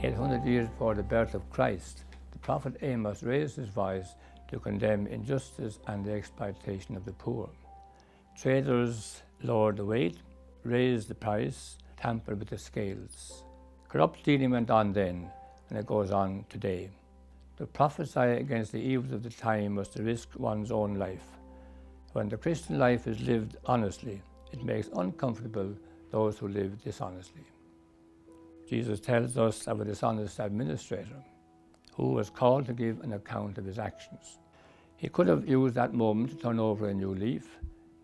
800 years before the birth of Christ, the prophet Amos raised his voice to condemn injustice and the exploitation of the poor. Traders lowered the weight, raised the price, tampered with the scales. Corrupt dealing went on then, and it goes on today. To prophesy against the evils of the time was to risk one's own life. When the Christian life is lived honestly, it makes uncomfortable those who live dishonestly. Jesus tells us of a dishonest administrator who was called to give an account of his actions. He could have used that moment to turn over a new leaf,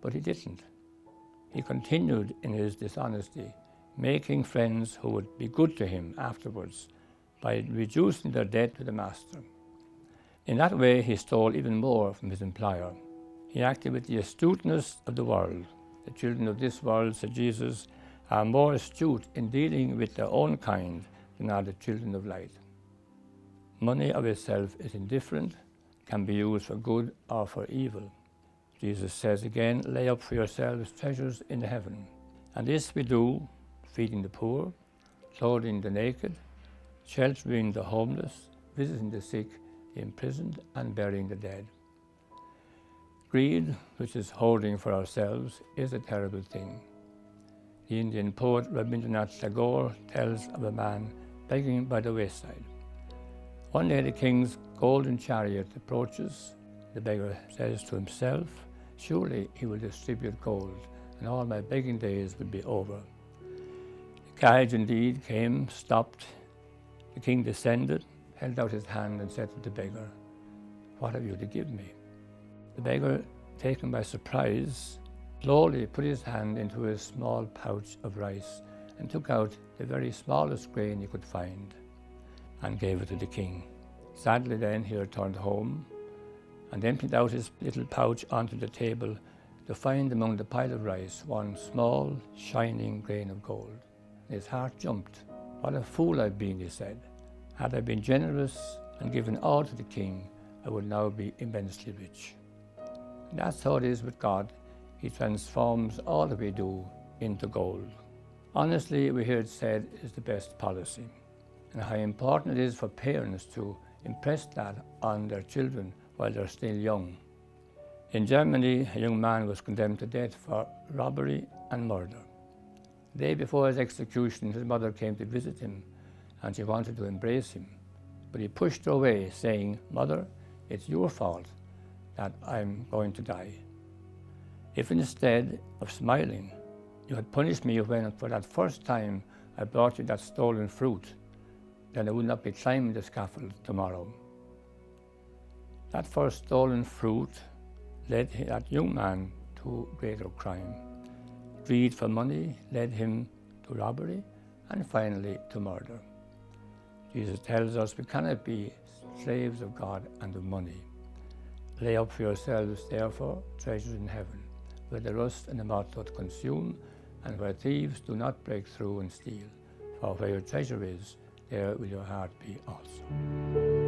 but he didn't. He continued in his dishonesty, making friends who would be good to him afterwards by reducing their debt to the master. In that way, he stole even more from his employer. He acted with the astuteness of the world. The children of this world, said Jesus, are more astute in dealing with their own kind than are the children of light. Money of itself is indifferent, can be used for good or for evil. Jesus says again, lay up for yourselves treasures in heaven. And this we do, feeding the poor, clothing the naked, sheltering the homeless, visiting the sick, the imprisoned, and burying the dead. Greed, which is holding for ourselves, is a terrible thing. The Indian poet Rabindranath Tagore tells of a man begging by the wayside. One day the king's golden chariot approaches. The beggar says to himself, surely he will distribute gold, and all my begging days will be over. The carriage indeed came, stopped. The king descended, held out his hand and said to the beggar, what have you to give me? The beggar, taken by surprise, slowly put his hand into his small pouch of rice and took out the very smallest grain he could find and gave it to the king. Sadly then he returned home and emptied out his little pouch onto the table to find among the pile of rice one small, shining grain of gold. His heart jumped. What a fool I've been, he said. Had I been generous and given all to the king, I would now be immensely rich. And that's how it is with God. He transforms all that we do into gold. Honestly, we hear it said is the best policy, and how important it is for parents to impress that on their children while they're still young. In Germany, a young man was condemned to death for robbery and murder. The day before his execution, his mother came to visit him, and she wanted to embrace him. But he pushed her away, saying, "Mother, it's your fault that I'm going to die. If instead of smiling, you had punished me when for that first time I brought you that stolen fruit, then I would not be climbing the scaffold tomorrow." That first stolen fruit led that young man to greater crime. Greed for money led him to robbery and finally to murder. Jesus tells us we cannot be slaves of God and of money. Lay up for yourselves, therefore, treasures in heaven, where the rust and the moth doth consume, and where thieves do not break through and steal. For where your treasure is, there will your heart be also.